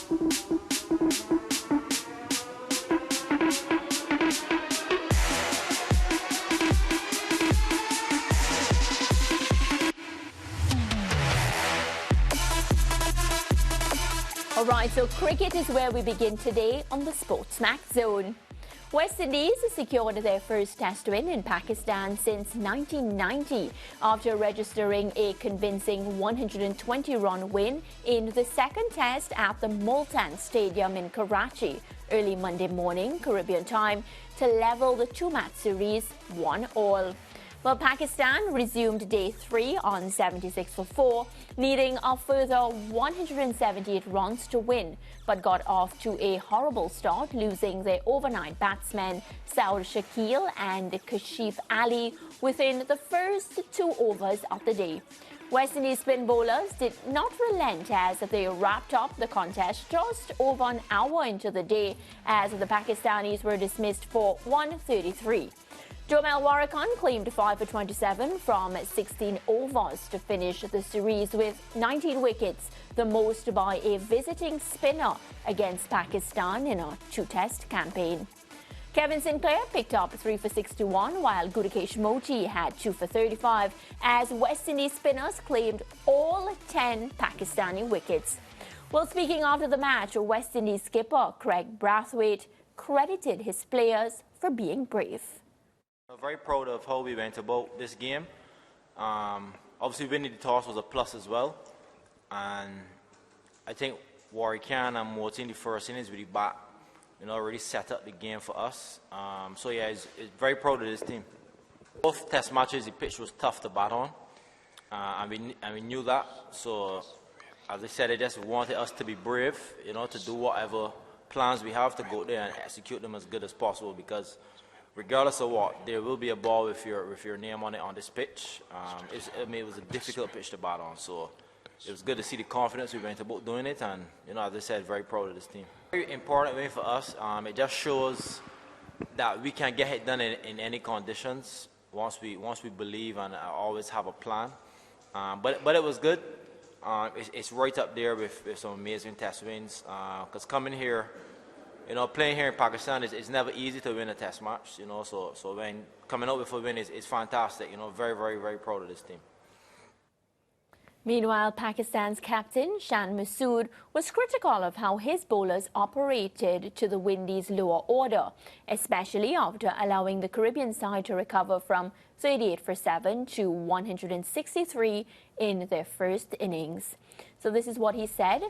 All right, so cricket is where we begin today on the SportsMax Zone. West Indies secured their first test win in Pakistan since 1990 after registering a convincing 120-run win in the second test at the Multan Stadium in Karachi early Monday morning, Caribbean time, to level the two-match series 1-1. Well, Pakistan resumed day 3 on 76 for 4, needing a further 178 runs to win, but got off to a horrible start, losing their overnight batsmen Saur Shakil and Kashif Ali within the first 2 overs of the day. West Indies spin bowlers did not relent as they wrapped up the contest just over an hour into the day as the Pakistanis were dismissed for 133. Jomel Warrikan claimed 5 for 27 from 16 overs to finish the series with 19 wickets, the most by a visiting spinner against Pakistan in a 2-test campaign. Kevin Sinclair picked up 3 for 61, while Gurukesh Moti had 2 for 35, as West Indies spinners claimed all 10 Pakistani wickets. Well, speaking after the match, West Indies skipper Craig Brathwaite credited his players for being brave. I'm very proud of how we went about this game. Obviously, winning the toss was a plus as well. And I think Warrikan and Moti in the first innings with the bat, really set up the game for us. So yeah, it's very proud of this team. Both test matches, the pitch was tough to bat on. And we knew that. So, as I said, they just wanted us to be brave, to do whatever plans we have to go there and execute them as good as possible, because regardless of what, there will be a ball with your name on it on this pitch. It was a difficult pitch to bat on, so it was good to see the confidence we went about doing it, and as I said, very proud of this team. Very important win for us. It just shows that we can get it done in any conditions once we believe and always have a plan. But it was good. It's right up there with some amazing test wins. Because coming here, playing here in Pakistan is never easy to win a test match, so when coming out with a win is fantastic, very, very, very proud of this team. Meanwhile, Pakistan's captain, Shan Masood, was critical of how his bowlers operated to the Windies' lower order, especially after allowing the Caribbean side to recover from 38 for 7 to 163 in their first innings. So this is what he said.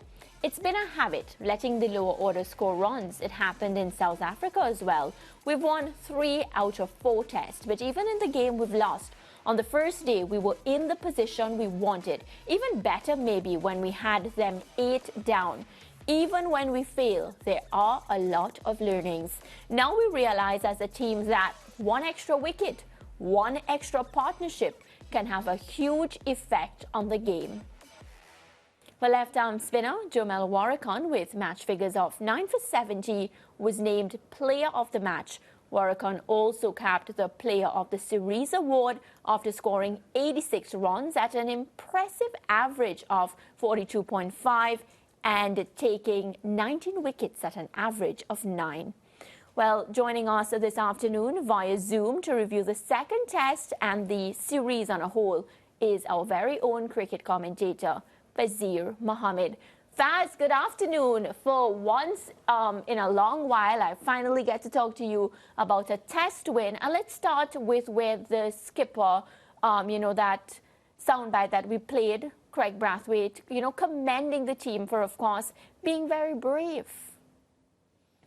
It's been a habit, letting the lower order score runs. It happened in South Africa as well. We've won 3 out of 4 tests, but even in the game we've lost, on the first day we were in the position we wanted. Even better maybe when we had them 8 down. Even when we fail, there are a lot of learnings. Now we realize as a team that 1 extra wicket, 1 extra partnership can have a huge effect on the game. For left-arm spinner Jomel Warrikan, with match figures of 9 for 70, was named Player of the Match. Warrikan also capped the Player of the Series award after scoring 86 runs at an impressive average of 42.5 and taking 19 wickets at an average of 9. Well, joining us this afternoon via Zoom to review the second test and the series on a whole is our very own cricket commentator, Fazir Mohammed. Faz, good afternoon. For once in a long while, I finally get to talk to you about a test win. And let's start with where the skipper, that soundbite that we played, Craig Brathwaite, commending the team for, of course, being very brave.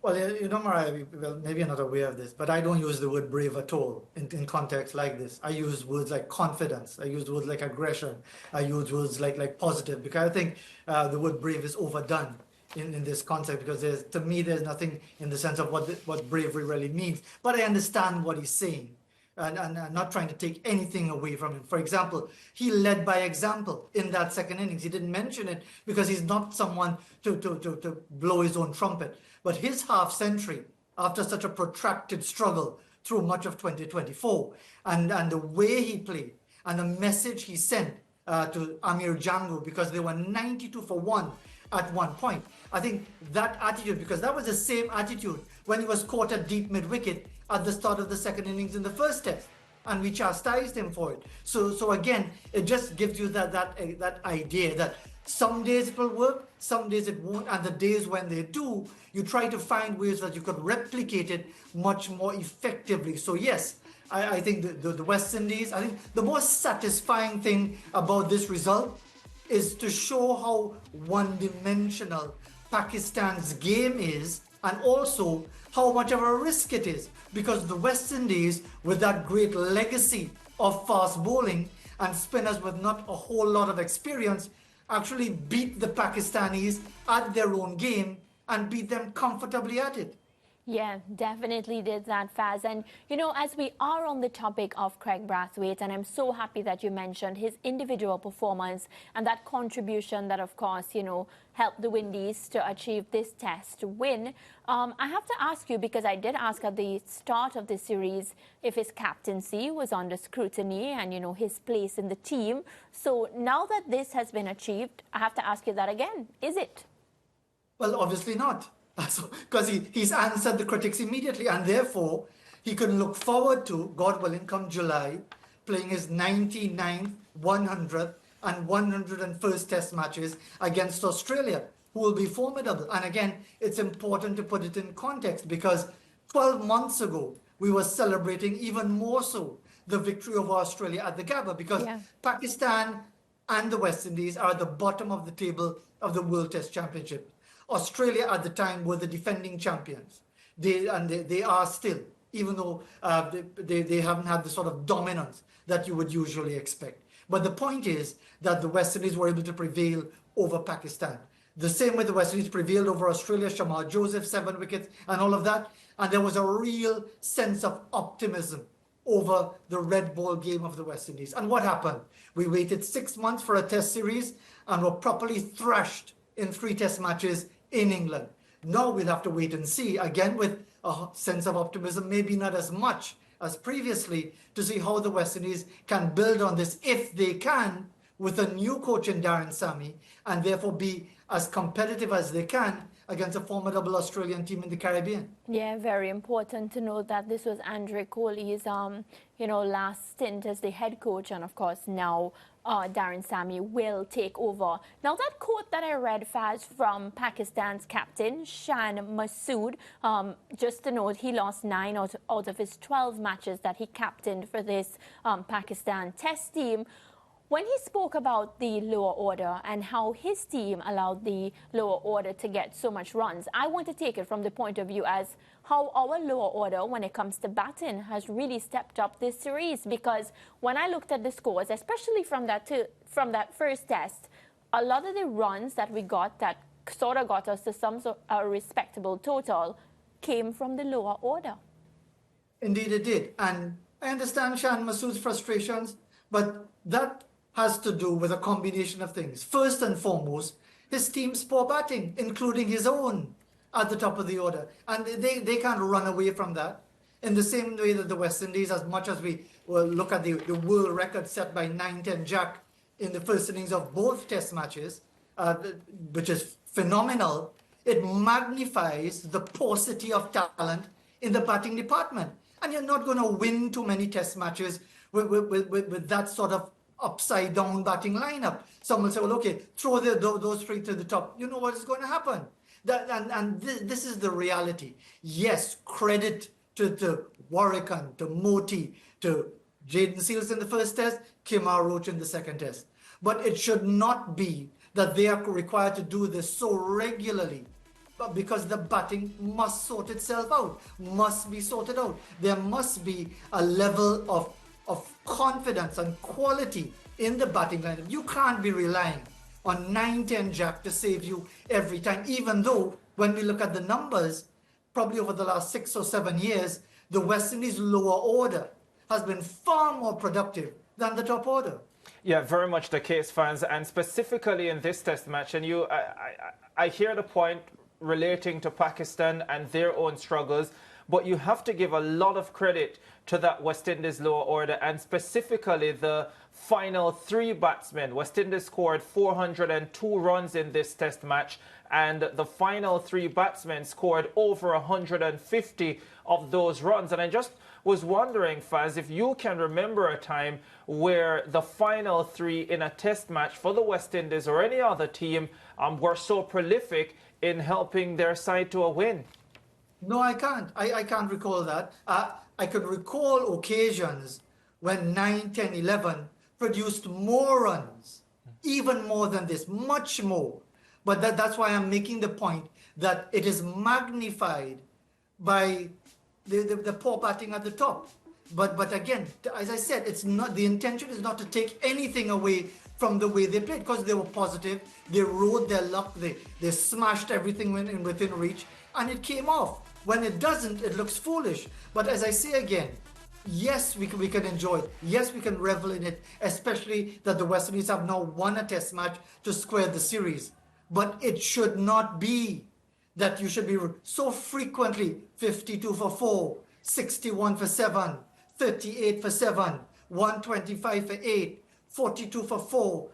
Well, Mariah, well, maybe you're not aware of this, but I don't use the word brave at all in context like this. I use words like confidence. I use words like aggression. I use words like positive, because I think the word brave is overdone in this context, because to me, there's nothing in the sense of what bravery really means. But I understand what he's saying, and I'm not trying to take anything away from him. For example, he led by example in that second innings. He didn't mention it because he's not someone to blow his own trumpet. But his half-century, after such a protracted struggle through much of 2024, and the way he played, and the message he sent to Amir Jangu, because they were 92 for 1, at one point. I think that attitude, because that was the same attitude when he was caught at deep mid-wicket at the start of the second innings in the first test, and we chastised him for it. So again, it just gives you that idea that some days it will work, some days it won't, and the days when they do, you try to find ways that you could replicate it much more effectively. So yes, I think the West Indies, I think the most satisfying thing about this result is to show how one-dimensional Pakistan's game is, and also how much of a risk it is, because the West Indies, with that great legacy of fast bowling and spinners with not a whole lot of experience, actually beat the Pakistanis at their own game and beat them comfortably at it. Yeah, definitely did that, Faz. And, you know, as we are on the topic of Craig Brathwaite, and I'm so happy that you mentioned his individual performance and that contribution that, of course, you know, helped the Windies to achieve this test win. I have to ask you, because I did ask at the start of the series if his captaincy was under scrutiny and, you know, his place in the team. So now that this has been achieved, I have to ask you that again. Is it? Well, obviously not. Because he's answered the critics immediately, and therefore he can look forward to, God willing, come July, playing his 99th, 100th and 101st test matches against Australia, who will be formidable. And again, it's important to put it in context, because 12 months ago, we were celebrating even more so the victory over Australia at the Gabba, because Pakistan and the West Indies are at the bottom of the table of the World Test Championship. Australia at the time were the defending champions. They are still, even though they haven't had the sort of dominance that you would usually expect. But the point is that the West Indies were able to prevail over Pakistan. The same way the West Indies prevailed over Australia, Shamar Joseph, 7 wickets and all of that. And there was a real sense of optimism over the red ball game of the West Indies. And what happened? We waited 6 months for a test series and were properly thrashed in 3 test matches in England. Now we'll have to wait and see, again with a sense of optimism, maybe not as much as previously, to see how the West Indies can build on this, if they can, with a new coach in Darren Sammy, and therefore be as competitive as they can against a formidable Australian team in the Caribbean. Yeah, very important to note that this was Andre Kohli's, last stint as the head coach, and of course now Darren Sammy will take over. Now, that quote that I read, Faz, from Pakistan's captain, Shan Masood, just to note, he lost 9 out of his 12 matches that he captained for this Pakistan test team. When he spoke about the lower order and how his team allowed the lower order to get so much runs, I want to take it from the point of view as how our lower order, when it comes to batting, has really stepped up this series. Because when I looked at the scores, especially from that first test, a lot of the runs that we got that sort of got us to some sort of a respectable total came from the lower order. Indeed it did. And I understand Shan Masood's frustrations, but that has to do with a combination of things. First and foremost, his team's poor batting, including his own, at the top of the order. And they can't run away from that. In the same way that the West Indies, as much as we will look at the world record set by 9-10 Jack in the first innings of both test matches, which is phenomenal, it magnifies the paucity of talent in the batting department. And you're not going to win too many test matches with that sort of upside down batting lineup. Some will say, well, okay, throw those 3 to the top. You know what is going to happen. This is the reality. Yes, credit to Warwick, to Moti, to Jaden Seals in the first test, Kemar Roach in the second test. But it should not be that they are required to do this so regularly, but because the batting must sort itself out, must be sorted out. There must be a level of confidence and quality in the batting lineup. You can't be relying on 9-10 Jack to save you every time, even though when we look at the numbers, probably over the last 6 or 7 years, the West Indies lower order has been far more productive than the top order. Yeah, very much the case, fans, and specifically in this test match. And I hear the point relating to Pakistan and their own struggles, but you have to give a lot of credit to that West Indies lower order, and specifically the final three batsmen. West Indies scored 402 runs in this test match, and the final three batsmen scored over 150 of those runs. And I just was wondering, Faz, if you can remember a time where the final three in a test match for the West Indies or any other team were so prolific in helping their side to a win. No, I can't. I can't recall that. I could recall occasions when 9, 10, 11 produced more runs, even more than this, much more. But that's why I'm making the point that it is magnified by the poor batting at the top. But again, as I said, it's not, the intention is not to take anything away from the way they played, because they were positive, they rode their luck, they smashed everything within reach, and it came off. When it doesn't, it looks foolish. But as I say again, yes, we can enjoy it. Yes, we can revel in it, especially that the West Indies have now won a test match to square the series. But it should not be that you should be so frequently 52 for 4, 61 for 7, 38 for 7, 125 for 8, 42 for 4.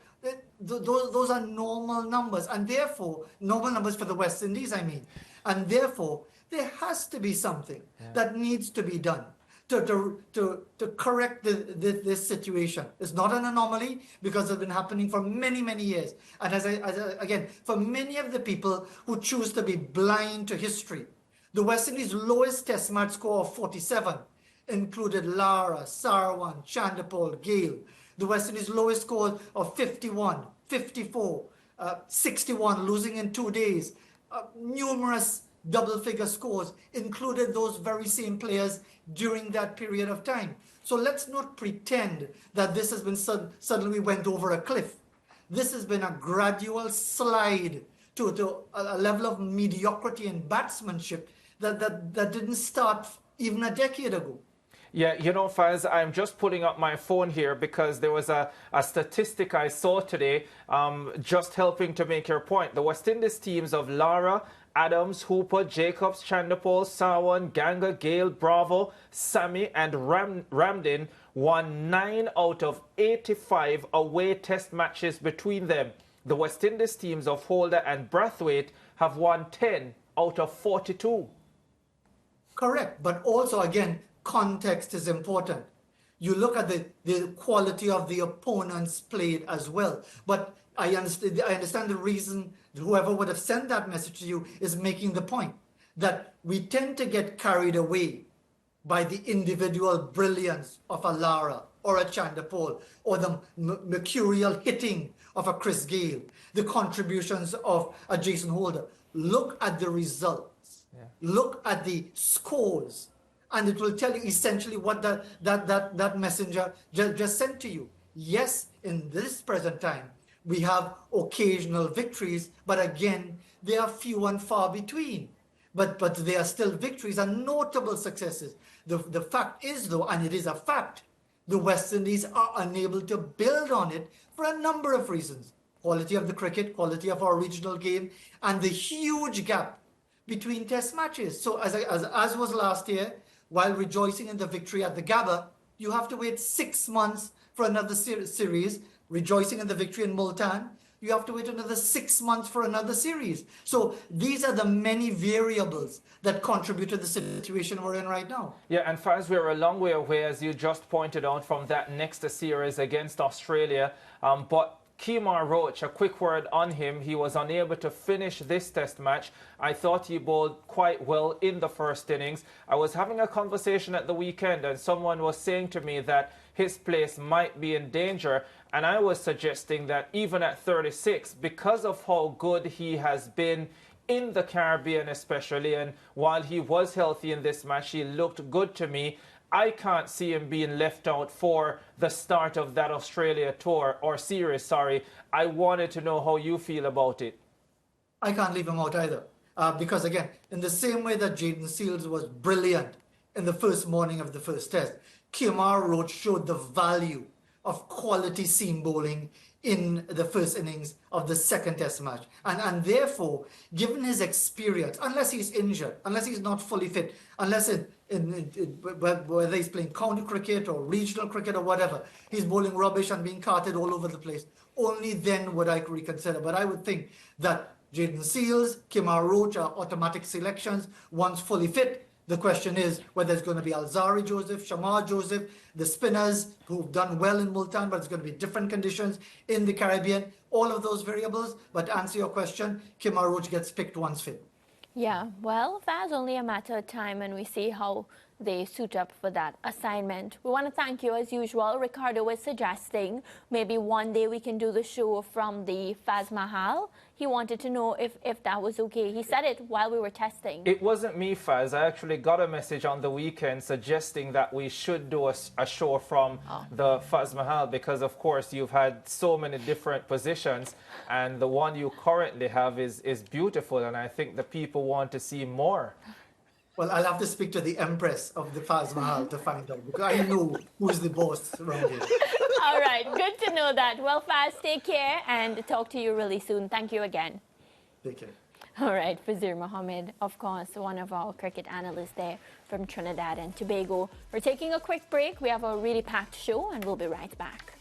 Those are normal numbers, and therefore, normal numbers for the West Indies, I mean. And therefore, there has to be something that needs to be done to correct this situation. It's not an anomaly, because it's been happening for many, many years. And again, for many of the people who choose to be blind to history, the West Indies' lowest test match score of 47 included Lara, Sarwan, Chandapol, Gale. The West Indies' lowest score of 51, 54, 61, losing in 2 days. Numerous double-figure scores included those very same players during that period of time. So let's not pretend that this has been suddenly went over a cliff. This has been a gradual slide to a level of mediocrity and batsmanship that didn't start even a decade ago. Yeah, you know, Faz, I'm just putting up my phone here because there was a statistic I saw today just helping to make your point. The West Indies teams of Lara, Adams, Hooper, Jacobs, Chandapol, Sarwan, Ganga, Gale, Bravo, Sami and Ramdin won 9 out of 85 away test matches between them. The West Indies teams of Holder and Brathwaite have won 10 out of 42. Correct, but also again, context is important. You look at the quality of the opponents played as well. But I understand the reason whoever would have sent that message to you is making the point that we tend to get carried away by the individual brilliance of a Lara or a Chandapol, or the mercurial hitting of a Chris Gale, the contributions of a Jason Holder. Look at the results. Yeah. Look at the scores. And it will tell you essentially what that messenger just sent to you. Yes, in this present time, we have occasional victories, but again, they are few and far between. But they are still victories and notable successes. The fact is, though, and it is a fact, the West Indies are unable to build on it for a number of reasons. Quality of the cricket, quality of our regional game, and the huge gap between test matches. So as was last year, while rejoicing in the victory at the Gabba, you have to wait 6 months for another series. Rejoicing in the victory in Multan, you have to wait another 6 months for another series. So these are the many variables that contribute to the situation we're in right now. Yeah, and Faz, we're a long way away, as you just pointed out, from that next series against Australia. But Kemar Roach, a quick word on him. He was unable to finish this test match. I thought he bowled quite well in the first innings. I was having a conversation at the weekend and someone was saying to me that his place might be in danger. And I was suggesting that even at 36, because of how good he has been in the Caribbean especially, and while he was healthy in this match, he looked good to me. I can't see him being left out for the start of that Australia tour, or series, sorry. I wanted to know how you feel about it. I can't leave him out either. Because again, in the same way that Jaden Seals was brilliant in the first morning of the first test, Kemar Roach showed the value of quality seam bowling in the first innings of the second test match. And therefore, given his experience, unless he's injured, unless he's not fully fit, unless whether he's playing county cricket or regional cricket or whatever, he's bowling rubbish and being carted all over the place, only then would I reconsider. But I would think that Jaden Seals, Kimar Roach are automatic selections once fully fit. The question is whether it's going to be Alzari Joseph, Shamar Joseph, the spinners who've done well in Multan, but it's going to be different conditions in the Caribbean, all of those variables. But to answer your question, Kimar Roach gets picked once fit. Yeah, well, that's only a matter of time, and we see how they suit up for that assignment. We want to thank you as usual. Ricardo was suggesting maybe one day we can do the show from the Faz Mahal. He wanted to know if that was okay. He said it while we were testing. It wasn't me, Faz. I actually got a message on the weekend suggesting that we should do a show from the Faz Mahal because, of course, you've had so many different positions, and the one you currently have is beautiful, and I think the people want to see more. Well, I'll have to speak to the Empress of the Faz Mahal to find out, because I know who's the boss around here. All right, good to know that. Well, Faz, take care and talk to you really soon. Thank you again. Take care. All right, Fazir Mohammed, of course, one of our cricket analysts there from Trinidad and Tobago. We're taking a quick break. We have a really packed show, and we'll be right back.